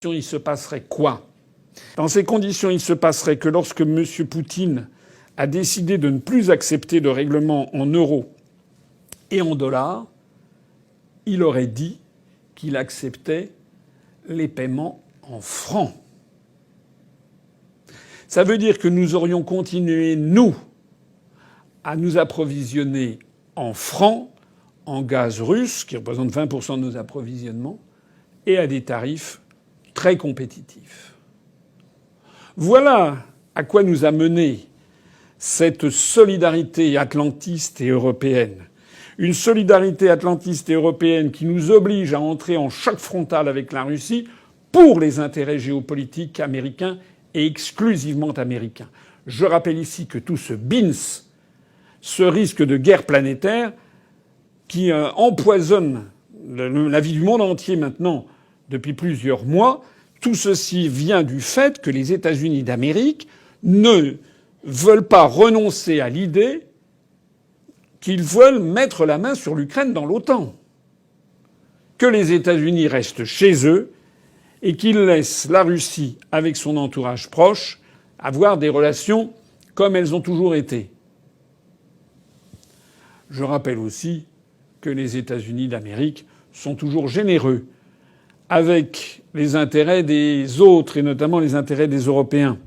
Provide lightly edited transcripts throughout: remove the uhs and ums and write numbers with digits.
il se passerait quoi? Dans ces conditions, il se passerait que lorsque M. Poutine a décidé de ne plus accepter de règlement en euros et en dollars, il aurait dit qu'il acceptait les paiements en francs. Ça veut dire que nous aurions continué, nous, à nous approvisionner en francs, en gaz russe, qui représente 20% de nos approvisionnements, et à des tarifs très compétitifs. Voilà à quoi nous a mené cette solidarité atlantiste et européenne. Une solidarité atlantiste et européenne qui nous oblige à entrer en choc frontal avec la Russie pour les intérêts géopolitiques américains et exclusivement américains. Je rappelle ici que tout ce BINS, ce risque de guerre planétaire qui empoisonne la vie du monde entier maintenant depuis plusieurs mois, tout ceci vient du fait que les États-Unis d'Amérique ne veulent pas renoncer à l'idée qu'ils veulent mettre la main sur l'Ukraine dans l'OTAN. Que les États-Unis restent chez eux et qu'ils laissent la Russie, avec son entourage proche, avoir des relations comme elles ont toujours été. Je rappelle aussi que les États-Unis d'Amérique sont toujours généreux avec les intérêts des autres, et notamment les intérêts des Européens.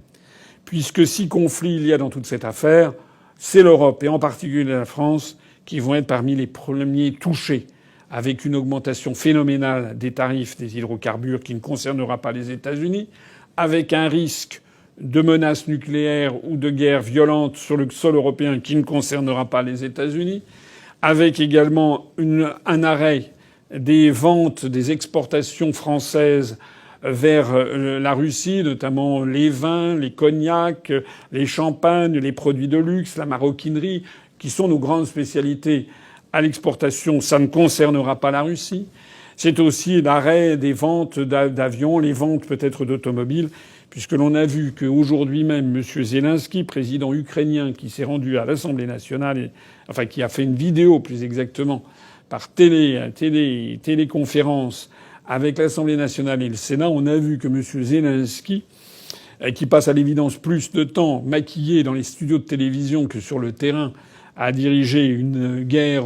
Puisque si conflit il y a dans toute cette affaire, c'est l'Europe, et en particulier la France, qui vont être parmi les premiers touchés, avec une augmentation phénoménale des tarifs des hydrocarbures qui ne concernera pas les États-Unis, avec un risque de menace nucléaire ou de guerre violente sur le sol européen qui ne concernera pas les États-Unis, avec également un arrêt des ventes, des exportations françaises vers la Russie, notamment les vins, les cognacs, les champagnes, les produits de luxe, la maroquinerie, qui sont nos grandes spécialités à l'exportation. Ça ne concernera pas la Russie. C'est aussi l'arrêt des ventes d'avions, les ventes peut-être d'automobiles, puisque l'on a vu qu'aujourd'hui même, M. Zelensky, président ukrainien, qui s'est rendu à l'Assemblée nationale, qui a fait une vidéo plus exactement par téléconférence avec l'Assemblée nationale et le Sénat, on a vu que M. Zelensky, qui passe à l'évidence plus de temps maquillé dans les studios de télévision que sur le terrain, a dirigé une guerre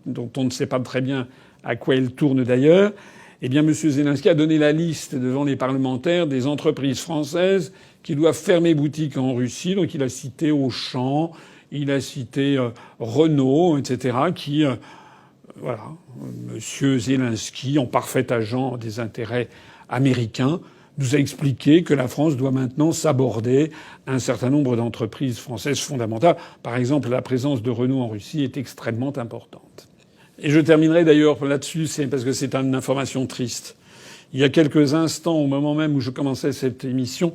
dont on ne sait pas très bien à quoi elle tourne d'ailleurs. Eh bien, M. Zelensky a donné la liste devant les parlementaires des entreprises françaises qui doivent fermer boutique en Russie. Donc il a cité Auchan, il a cité Renault, etc. Voilà, M. Zelensky, en parfait agent des intérêts américains, nous a expliqué que la France doit maintenant s'aborder un certain nombre d'entreprises françaises fondamentales. Par exemple, la présence de Renault en Russie est extrêmement importante. Et je terminerai d'ailleurs là-dessus, parce que c'est une information triste. Il y a quelques instants, au moment même où je commençais cette émission,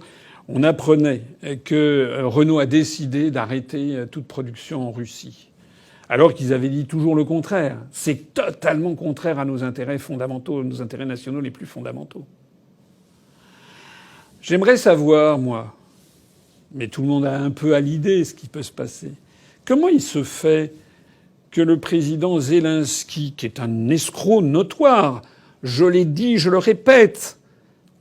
on apprenait que Renault a décidé d'arrêter toute production en Russie. Alors qu'ils avaient dit toujours le contraire. C'est totalement contraire à nos intérêts fondamentaux, nos intérêts nationaux les plus fondamentaux. J'aimerais savoir, moi, mais tout le monde a un peu à l'idée ce qui peut se passer, comment il se fait que le président Zelensky, qui est un escroc notoire, je l'ai dit, je le répète,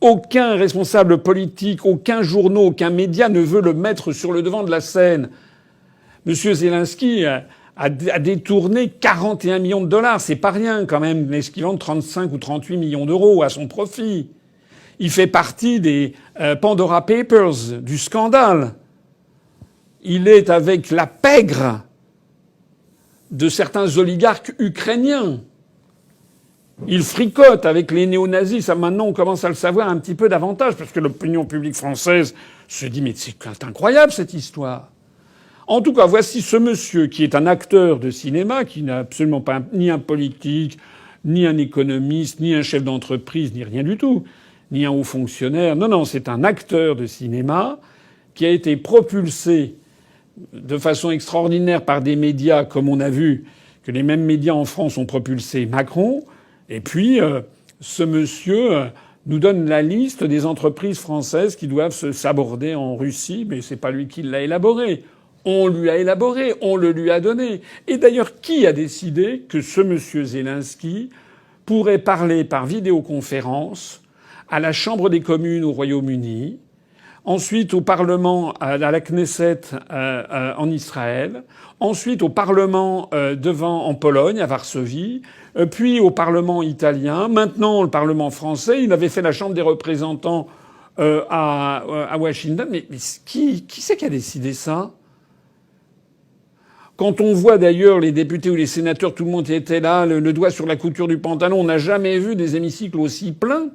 aucun responsable politique, aucun journal, aucun média ne veut le mettre sur le devant de la scène. Monsieur Zelensky a détourné 41 millions de dollars. C'est pas rien, quand même, l'équivalent de 35 ou 38 millions d'euros à son profit. Il fait partie des Pandora Papers, du scandale. Il est avec la pègre de certains oligarques ukrainiens. Il fricote avec les néo-nazis. Ça, maintenant, on commence à le savoir un petit peu davantage, parce que l'opinion publique française se dit « Mais c'est incroyable, cette histoire !» En tout cas, voici ce monsieur qui est un acteur de cinéma, qui n'est absolument pas ni un politique, ni un économiste, ni un chef d'entreprise, ni rien du tout, ni un haut fonctionnaire. Non, c'est un acteur de cinéma qui a été propulsé de façon extraordinaire par des médias, comme on a vu que les mêmes médias en France ont propulsé Macron. Et puis, ce monsieur nous donne la liste des entreprises françaises qui doivent s'aborder en Russie, mais c'est pas lui qui l'a élaboré. On lui a élaboré, on le lui a donné. Et d'ailleurs, qui a décidé que ce monsieur Zelensky pourrait parler par vidéoconférence à la Chambre des communes au Royaume-Uni, ensuite au Parlement, à la Knesset en Israël, ensuite au Parlement en Pologne, à Varsovie, puis au Parlement italien, maintenant le Parlement français. Il avait fait la Chambre des représentants à Washington. Mais qui c'est qui a décidé ça? Quand on voit d'ailleurs les députés ou les sénateurs, tout le monde était là, le doigt sur la couture du pantalon, on n'a jamais vu des hémicycles aussi pleins.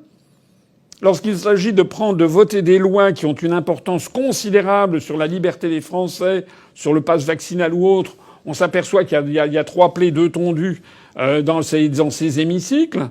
Lorsqu'il s'agit de voter des lois qui ont une importance considérable sur la liberté des Français, sur le pass vaccinal ou autre, on s'aperçoit qu'il y a 3 plaies, 2 tondus dans ces hémicycles.